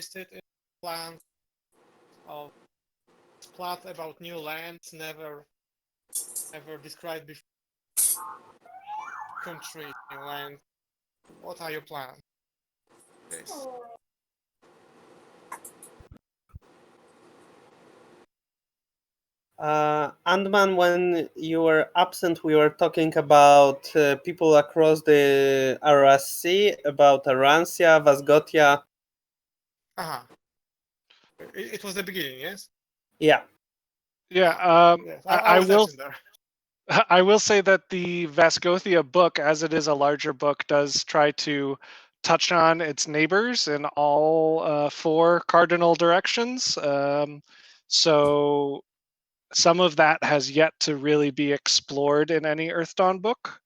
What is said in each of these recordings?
interested in plans of plot about new lands never ever described before? Countries, new land. What are your plans? This. Andman, when you were absent, we were talking about people across the Aras Sea, about Arancia, Vasgotia. Aha. It was the beginning, yes? Yeah. Yeah, Yes, I was will. absent there. I will say that the Vasgothia book, as it is a larger book, does try to touch on its neighbors in all 4 cardinal directions. So some of that has yet to really be explored in any Earth Dawn book.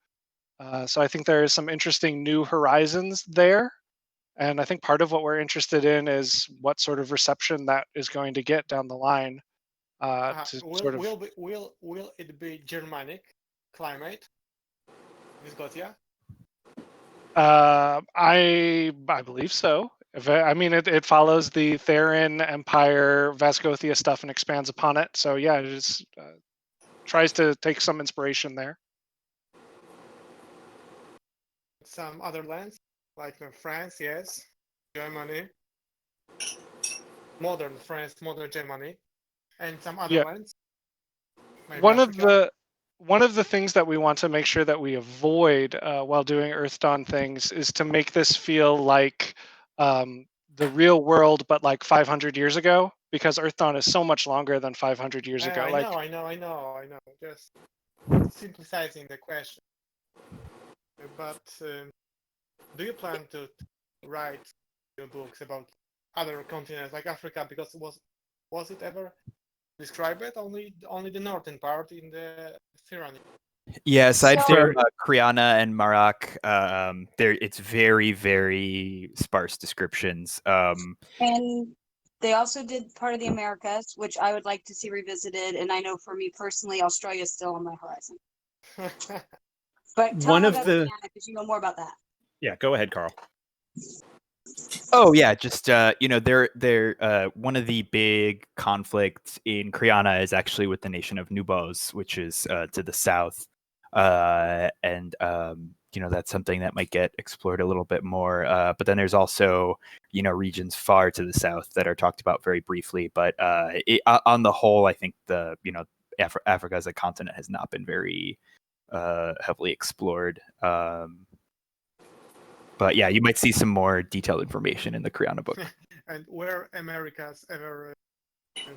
So I think there is some interesting new horizons there. And I think part of what we're interested in is what sort of reception that is going to get down the line. Will it be Germanic climate? Visgotia? I believe so. I mean, it follows the Therin Empire Vasgothia stuff and expands upon it. So yeah, it just tries to take some inspiration there. Some other lands, like France, yes, Germany, modern France, modern Germany, and some other lands. Maybe One of the things that we want to make sure that we avoid while doing Earth Dawn things is to make this feel like the real world, but like 500 years ago, because Earth Dawn is so much longer than 500 years ago. I know. Just synthesizing the question. But do you plan to write your books about other continents like Africa? Because was it ever described? Only the northern part in the Tyranny. Yeah, aside from Kriana and Marak, it's very, very sparse descriptions. And they also did part of the Americas, which I would like to see revisited. And I know for me personally, Australia is still on my horizon. But tell me about Guyana, because you know more about that. Yeah, go ahead, Carl. Oh yeah, just they're one of the big conflicts in Kriana is actually with the nation of Nubos, which is to the south, and that's something that might get explored a little bit more. But then there's also regions far to the south that are talked about very briefly. But on the whole, I think Africa as a continent has not been very heavily explored. But yeah, you might see some more detailed information in the Kriana book. And were Americas ever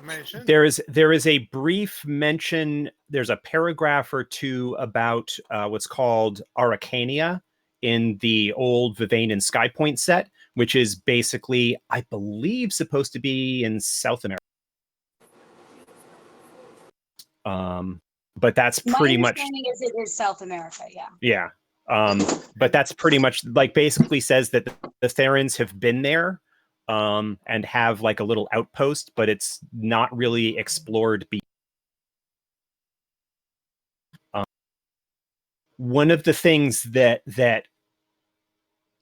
mentioned? There is a brief mention. There's a paragraph or two about what's called Araucania in the old Vivane and Skypoint set, which is basically, I believe, supposed to be in South America. But that's pretty much. My understanding is it is South America. Yeah. Yeah. But that's pretty much basically says that the Therans have been there and have like a little outpost, but it's not really explored. One of the things that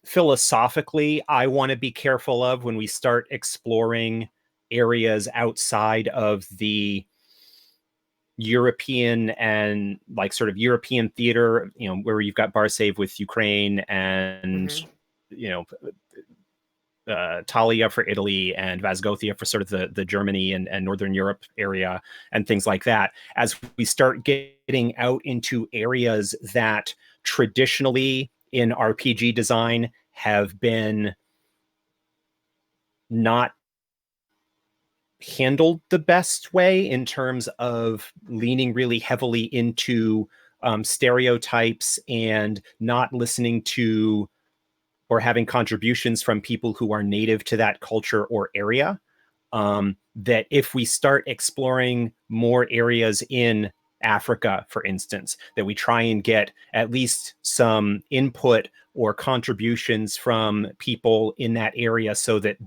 philosophically I want to be careful of when we start exploring areas outside of the European and like sort of European theater, where you've got Barsave with Ukraine and Talia for Italy and Vasgothia for sort of the Germany and Northern Europe area and things like that. As we start getting out into areas that traditionally in RPG design have been not handled the best way in terms of leaning really heavily into stereotypes and not listening to or having contributions from people who are native to that culture or area, that if we start exploring more areas in Africa, for instance, that we try and get at least some input or contributions from people in that area so that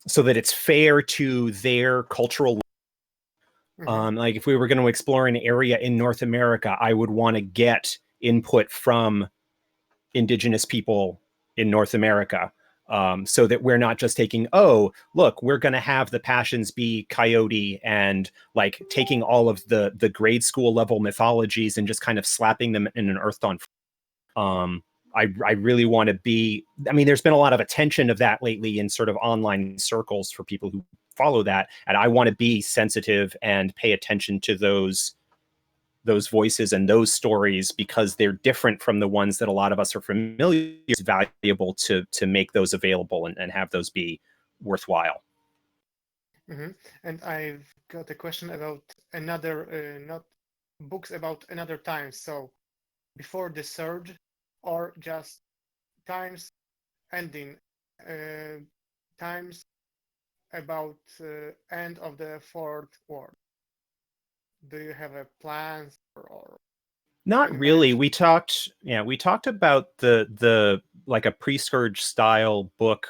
it's fair to their cultural. Like if we were going to explore an area in North America, I would want to get input from indigenous people in North America, so that we're not just taking, oh, look, we're going to have the passions be coyote and like taking all of the grade school level mythologies and just kind of slapping them in an Earthdawn. I really want to be, I mean, there's been a lot of attention of that lately in sort of online circles for people who follow that. And I want to be sensitive and pay attention to those voices and those stories because they're different from the ones that a lot of us are familiar with. It's valuable to make those available and have those be worthwhile. Mm-hmm. And I've got a question about another, not books about another time. So before the surge, or just times ending, times about end of the Fourth War. Do you have a plan or Not really. We talked about the like a pre-scourge style book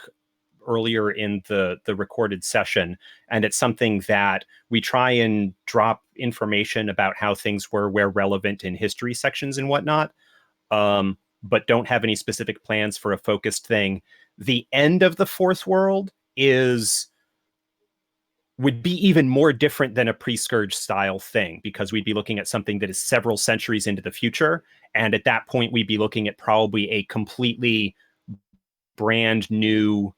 earlier in the recorded session, and it's something that we try and drop information about how things were where relevant in history sections and whatnot, but don't have any specific plans for a focused thing. The end of the Fourth World would be even more different than a pre-scourge style thing, because we'd be looking at something that is several centuries into the future, and at that point we'd be looking at probably a completely brand new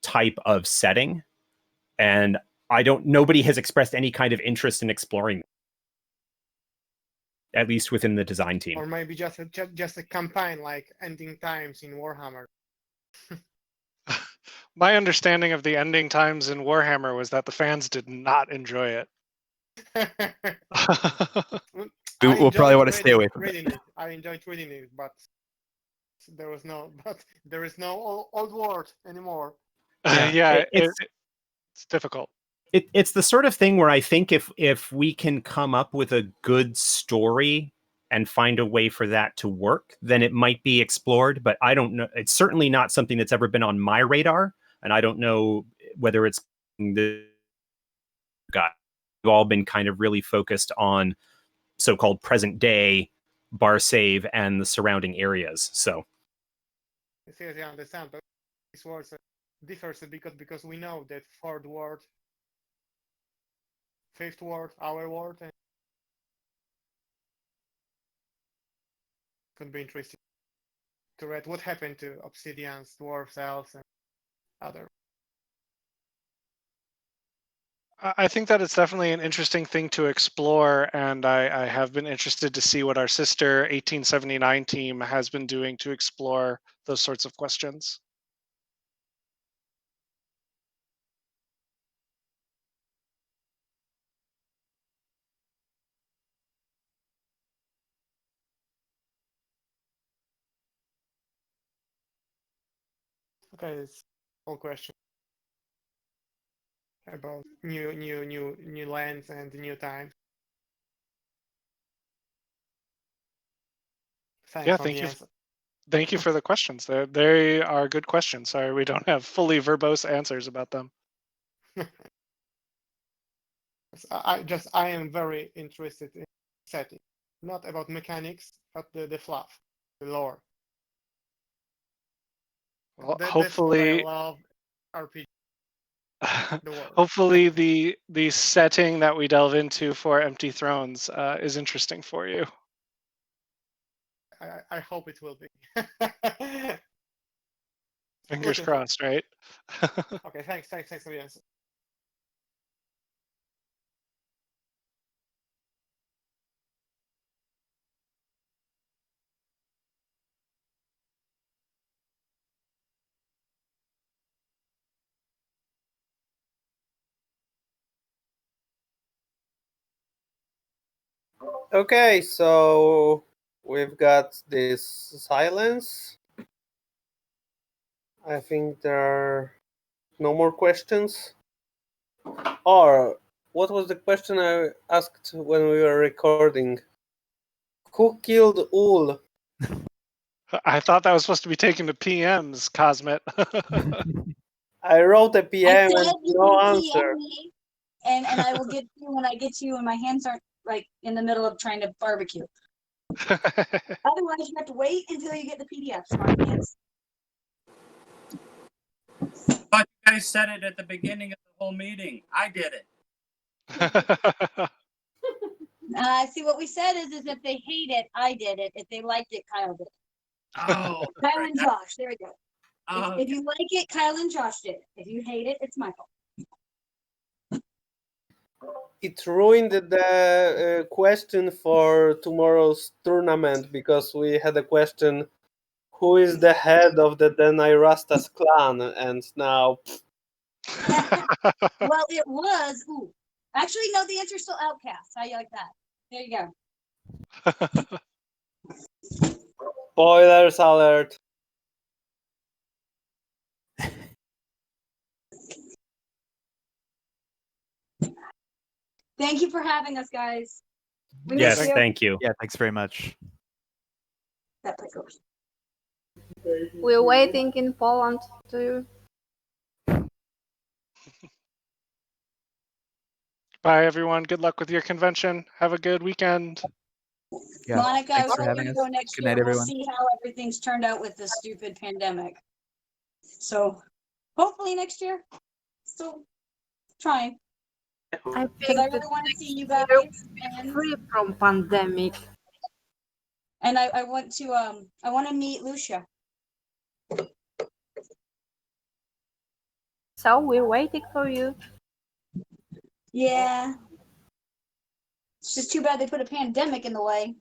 type of setting, and nobody has expressed any kind of interest in exploring, at least within the design team. Or maybe just a campaign like Ending Times in Warhammer. My understanding of the ending times in Warhammer was that the fans did not enjoy it. We'll probably want to stay away from it. I enjoyed reading it, but there is no old world anymore. Yeah, it's difficult. It's the sort of thing where I think if we can come up with a good story and find a way for that to work, then it might be explored. But I don't know. It's certainly not something that's ever been on my radar, and I don't know whether it's the got. We've all been kind of really focused on so-called present day Bar Save and the surrounding areas. So I seriously understand, but this word differs because we know that Fourth World, Fifth World, our world, and could be interesting to read what happened to obsidians, dwarves, elves, and other. I think that it's definitely an interesting thing to explore, and I have been interested to see what our sister 1879 team has been doing to explore those sorts of questions. Okay, it's all question about new lands and new times. Thanks Yeah, for thank the you. answer. Thank you for the questions. They are good questions. Sorry, we don't have fully verbose answers about them. I am very interested in setting, not about mechanics, but the fluff, the lore. Well, hopefully, that's what I love RPG. Hopefully the setting that we delve into for Empty Thrones is interesting for you. I hope it will be. Fingers crossed, right? Okay, thanks for the answer. Okay, so we've got this silence. I think there are no more questions. Or what was the question I asked when we were recording? Who killed Ul? I thought that was supposed to be taken to PMs, Cosmet. I wrote a PM and no answer. And I will get to you when I get to you, and my hands aren't like in the middle of trying to barbecue. Otherwise, you have to wait until you get the PDF, smart pants. But you guys said it at the beginning of the whole meeting. I did it. See, what we said is if they hate it, I did it. If they liked it, Kyle did it. Oh, Kyle right. and Josh. There we go. Oh, If you like it, Kyle and Josh did it. If you hate it, it's my fault. It ruined the question for tomorrow's tournament because we had a question: who is the head of the Denai Rastas clan? And now, Well, it was. Ooh, actually, no. The answer's still Outcast. How you like that? There you go. spoilers alert. Thank you for having us, guys. We Yes, miss you. thank you. Yeah, thanks very much. That play goes. We're waiting in Poland too. Bye, everyone. Good luck with your convention. Have a good weekend. Yeah, Monica, I thanks was for having hoping to us. go next Good year. night, We'll everyone. see how everything's turned out with this stupid pandemic. So hopefully next year. Still trying. I Because think I that really want to see you next guys. year we'll be free from pandemic. And I want to meet Lucia. So we're waiting for you. Yeah. It's just too bad they put a pandemic in the way.